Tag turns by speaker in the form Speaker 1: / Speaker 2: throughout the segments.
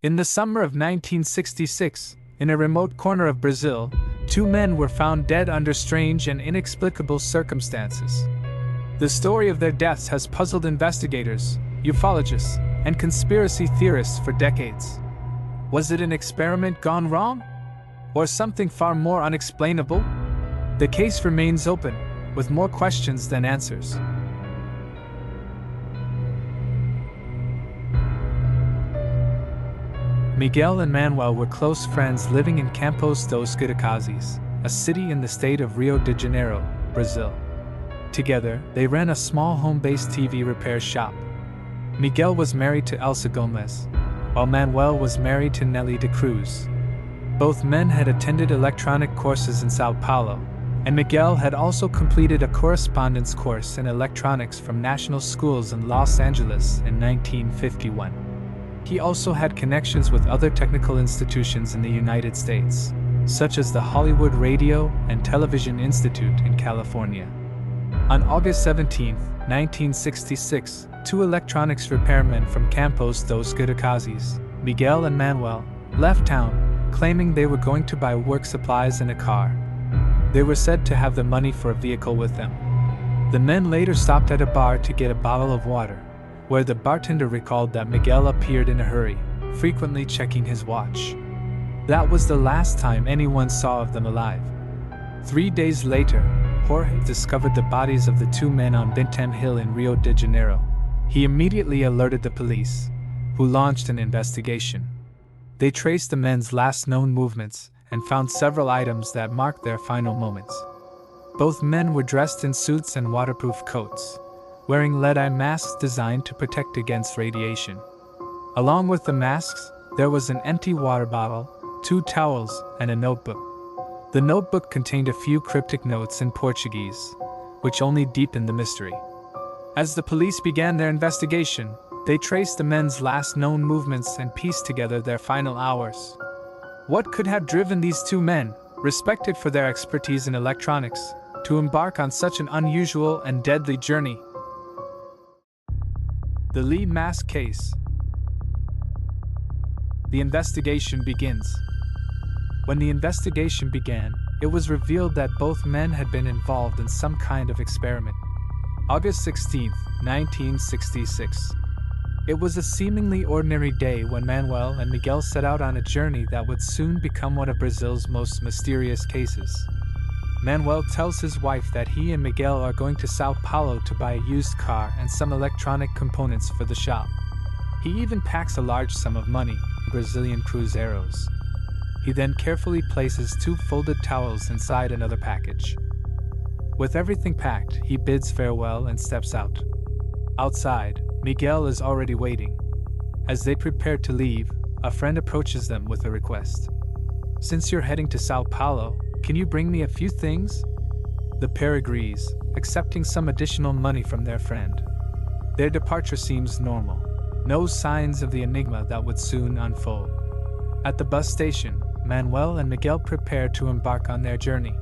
Speaker 1: In the summer of 1966, in a remote corner of Brazil, two men were found dead under strange and inexplicable circumstances. The story of their deaths has puzzled investigators, ufologists, and conspiracy theorists for decades. Was it an experiment gone wrong? Or something far more unexplainable? The case remains open, with more questions than answers. Miguel and Manuel were close friends living in Campos dos Goitacazes, a city in the state of Rio de Janeiro, Brazil. Together, they ran a small home-based TV repair shop. Miguel was married to Elsa Gomez, while Manuel was married to Nelly de Cruz. Both men had attended electronic courses in Sao Paulo, and Miguel had also completed a correspondence course in electronics from national schools in Los Angeles in 1951. He also had connections with other technical institutions in the United States, such as the Hollywood Radio and Television Institute in California. On August 17, 1966, two electronics repairmen from Campos dos Goitacazes, Miguel and Manuel, left town, claiming they were going to buy work supplies and a car. They were said to have the money for a vehicle with them. The men later stopped at a bar to get a bottle of water, where the bartender recalled that Miguel appeared in a hurry, frequently checking his watch. That was the last time anyone saw of them alive. 3 days later, Jorge discovered the bodies of the two men on Bintem Hill in Rio de Janeiro. He immediately alerted the police, who launched an investigation. They traced the men's last known movements and found several items that marked their final moments. Both men were dressed in suits and waterproof coats, wearing lead-eye masks designed to protect against radiation. Along with the masks, there was an empty water bottle, 2 towels, and a notebook. The notebook contained a few cryptic notes in Portuguese, which only deepened the mystery. As the police began their investigation, they traced the men's last known movements and pieced together their final hours. What could have driven these two men, respected for their expertise in electronics, to embark on such an unusual and deadly journey? The Lee mask case. The investigation begins. When the investigation began, it was revealed that both men had been involved in some kind of experiment. August 16, 1966. It was a seemingly ordinary day when Manuel and Miguel set out on a journey that would soon become one of Brazil's most mysterious cases. Manuel tells his wife that he and Miguel are going to Sao Paulo to buy a used car and some electronic components for the shop. He even packs a large sum of money, Brazilian cruzeiros. He then carefully places 2 folded towels inside another package. With everything packed, he bids farewell and steps out. Outside, Miguel is already waiting. As they prepare to leave, a friend approaches them with a request. "Since you're heading to Sao Paulo, can you bring me a few things?" The pair agrees, accepting some additional money from their friend. Their departure seems normal. No signs of the enigma that would soon unfold. At the bus station, Manuel and Miguel prepare to embark on their journey.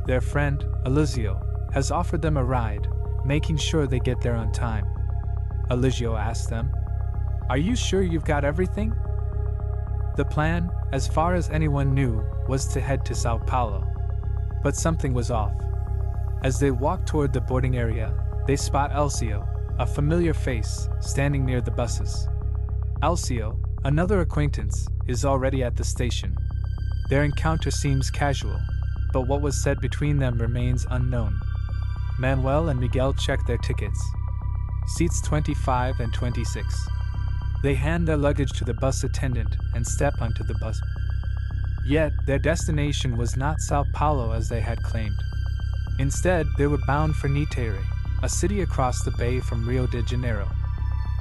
Speaker 1: Their friend, Eligio, has offered them a ride, making sure they get there on time. Eligio asks them, "Are you sure you've got everything?" The plan, as far as anyone knew, was to head to Sao Paulo. But something was off. As they walk toward the boarding area, they spot Elcio, a familiar face, standing near the buses. Elcio, another acquaintance, is already at the station. Their encounter seems casual, but what was said between them remains unknown. Manuel and Miguel check their tickets. Seats 25 and 26. They hand their luggage to the bus attendant and step onto the bus. Yet, their destination was not Sao Paulo as they had claimed. Instead, they were bound for Niterói, a city across the bay from Rio de Janeiro.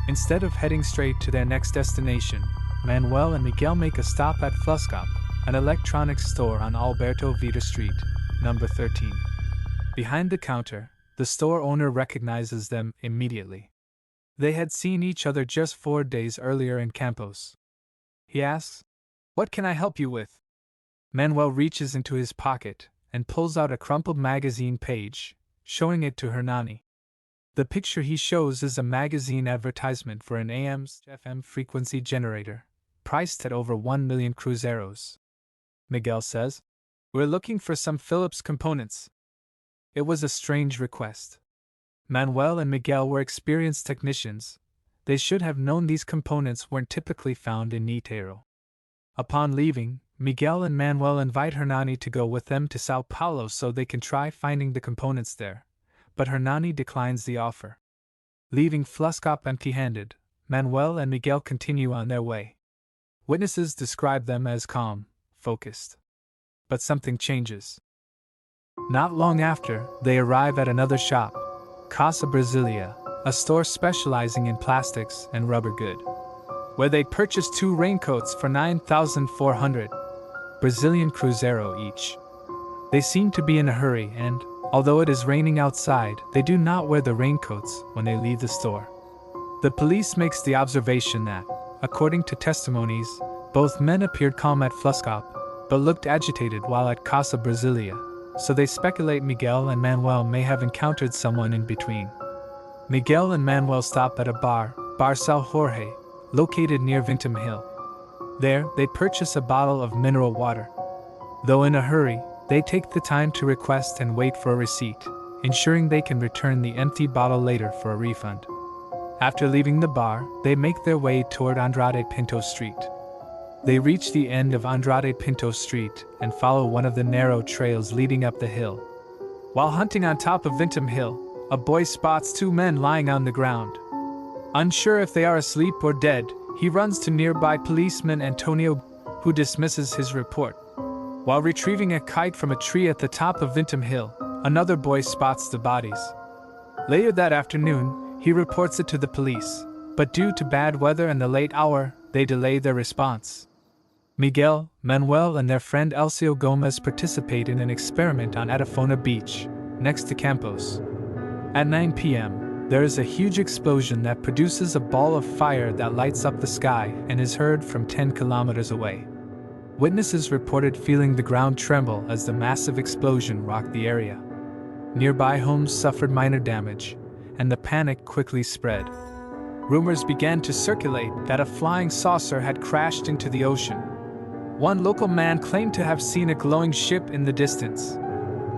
Speaker 1: Instead of heading straight to their next destination, Manuel and Miguel make a stop at Fluscop, an electronics store on Alberto Vita Street, number 13. Behind the counter, the store owner recognizes them immediately. They had seen each other just 4 days earlier in Campos. He asks, "What can I help you with?" Manuel reaches into his pocket and pulls out a crumpled magazine page, showing it to Hernani. The picture he shows is a magazine advertisement for an AM/FM frequency generator, priced at over 1 million cruzeros. Miguel says, "We're looking for some Phillips components." It was a strange request. Manuel and Miguel were experienced technicians. They should have known these components weren't typically found in Niterói. Upon leaving, Miguel and Manuel invite Hernani to go with them to Sao Paulo so they can try finding the components there, but Hernani declines the offer. Leaving Fluscop empty-handed, Manuel and Miguel continue on their way. Witnesses describe them as calm, focused. But something changes. Not long after, they arrive at another shop, Casa Brasilia, a store specializing in plastics and rubber good, where they purchase 2 raincoats for 9,400 Brazilian cruzeiro each. They seem to be in a hurry and, although it is raining outside, they do not wear the raincoats when they leave the store. The police makes the observation that, according to testimonies, both men appeared calm at Fluscop, but looked agitated while at Casa Brasilia, so they speculate Miguel and Manuel may have encountered someone in between. Miguel and Manuel stop at a bar, Bar São Jorge, located near Vintim Hill. There, they purchase a bottle of mineral water. Though in a hurry, they take the time to request and wait for a receipt, ensuring they can return the empty bottle later for a refund. After leaving the bar, they make their way toward Andrade Pinto Street. They reach the end of Andrade Pinto Street and follow one of the narrow trails leading up the hill. While hunting on top of Vintim Hill, a boy spots 2 men lying on the ground. Unsure if they are asleep or dead, he runs to nearby policeman Antonio, who dismisses his report. While retrieving a kite from a tree at the top of Vintim Hill, another boy spots the bodies. Later that afternoon, he reports it to the police, but due to bad weather and the late hour, they delay their response. Miguel, Manuel and their friend Elcio Gomez participate in an experiment on Atafona Beach, next to Campos. At 9 p.m., there is a huge explosion that produces a ball of fire that lights up the sky and is heard from 10 kilometers away. Witnesses reported feeling the ground tremble as the massive explosion rocked the area. Nearby homes suffered minor damage, and the panic quickly spread. Rumors began to circulate that a flying saucer had crashed into the ocean. One local man claimed to have seen a glowing ship in the distance,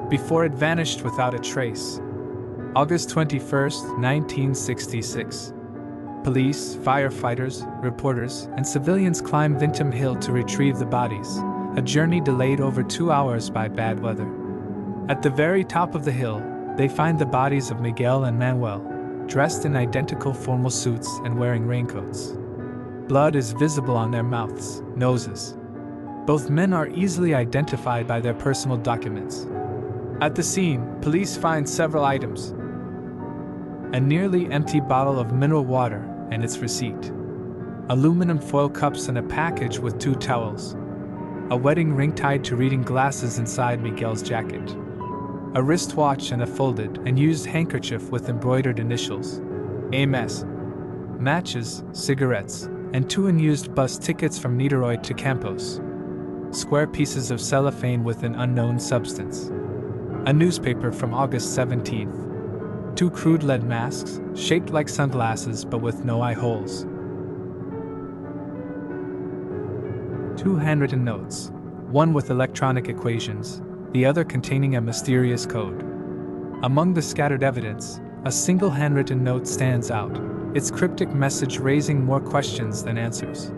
Speaker 1: before it vanished without a trace. August 21, 1966. Police, firefighters, reporters, and civilians climb Vintim Hill to retrieve the bodies, a journey delayed over 2 hours by bad weather. At the very top of the hill, they find the bodies of Miguel and Manuel, dressed in identical formal suits and wearing raincoats. Blood is visible on their mouths, noses. Both men are easily identified by their personal documents. At the scene, police find several items: a nearly empty bottle of mineral water and its receipt, aluminum foil cups and a package with 2 towels, a wedding ring tied to reading glasses inside Miguel's jacket, a wristwatch and a folded and used handkerchief with embroidered initials, AMS, matches, cigarettes, and 2 unused bus tickets from Niterói to Campos, square pieces of cellophane with an unknown substance, a newspaper from August 17th, 2 crude lead masks, shaped like sunglasses but with no eye holes, 2 handwritten notes, one with electronic equations, the other containing a mysterious code. Among the scattered evidence, a single handwritten note stands out, its cryptic message raising more questions than answers.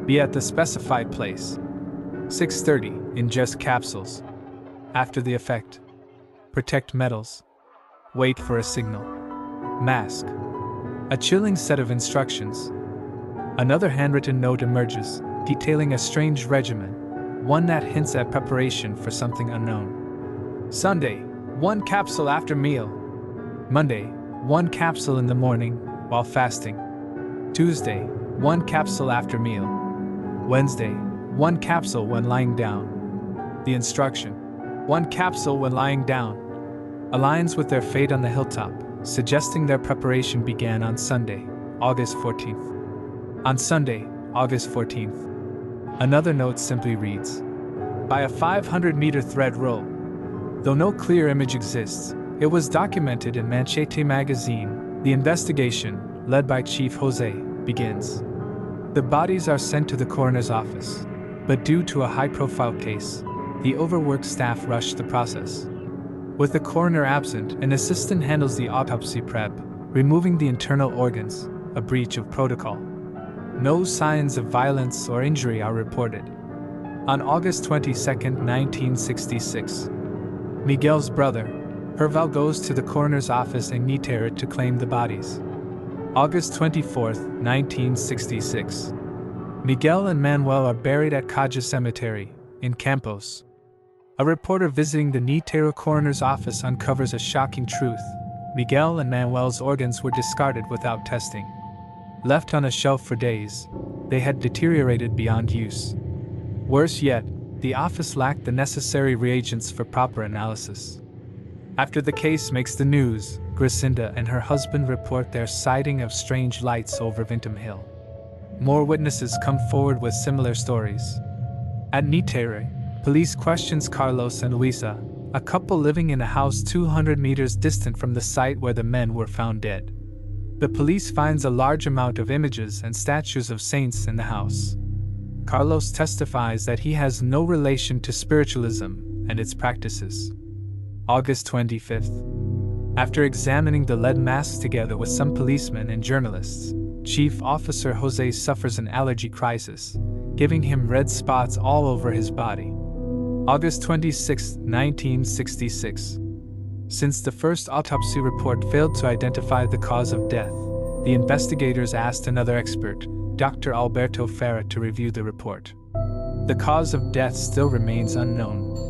Speaker 1: Be at the specified place. 6:30, ingest capsules. After the effect. Protect metals. Wait for a signal. Mask. A chilling set of instructions. Another handwritten note emerges, detailing a strange regimen, one that hints at preparation for something unknown. Sunday, 1 capsule after meal. Monday, 1 capsule in the morning, while fasting. Tuesday, 1 capsule after meal. Wednesday, 1 capsule when lying down. The instruction, 1 capsule when lying down, aligns with their fate on the hilltop, suggesting their preparation began on Sunday, August 14th. On Sunday, August 14th, another note simply reads, by a 500-meter thread roll. Though no clear image exists, it was documented in Manchete magazine. The investigation, led by Chief Jose, begins. The bodies are sent to the coroner's office, but due to a high-profile case, the overworked staff rushed the process. With the coroner absent, an assistant handles the autopsy prep, removing the internal organs, a breach of protocol. No signs of violence or injury are reported. On August 22, 1966, Miguel's brother, Herval, goes to the coroner's office in Niterói to claim the bodies. August 24, 1966. Miguel and Manuel are buried at Caja Cemetery, in Campos. A reporter visiting the Niterói coroner's office uncovers a shocking truth. Miguel and Manuel's organs were discarded without testing. Left on a shelf for days, they had deteriorated beyond use. Worse yet, the office lacked the necessary reagents for proper analysis. After the case makes the news, Gracinda and her husband report their sighting of strange lights over Vintam Hill. More witnesses come forward with similar stories. At Niterói, police questions Carlos and Luisa, a couple living in a house 200 meters distant from the site where the men were found dead. The police finds a large amount of images and statues of saints in the house. Carlos testifies that he has no relation to spiritualism and its practices. August 25th. After examining the lead masks together with some policemen and journalists, Chief Officer Jose suffers an allergy crisis, giving him red spots all over his body. August 26, 1966. Since the first autopsy report failed to identify the cause of death, the investigators asked another expert, Dr. Alberto Ferra, to review the report. The cause of death still remains unknown.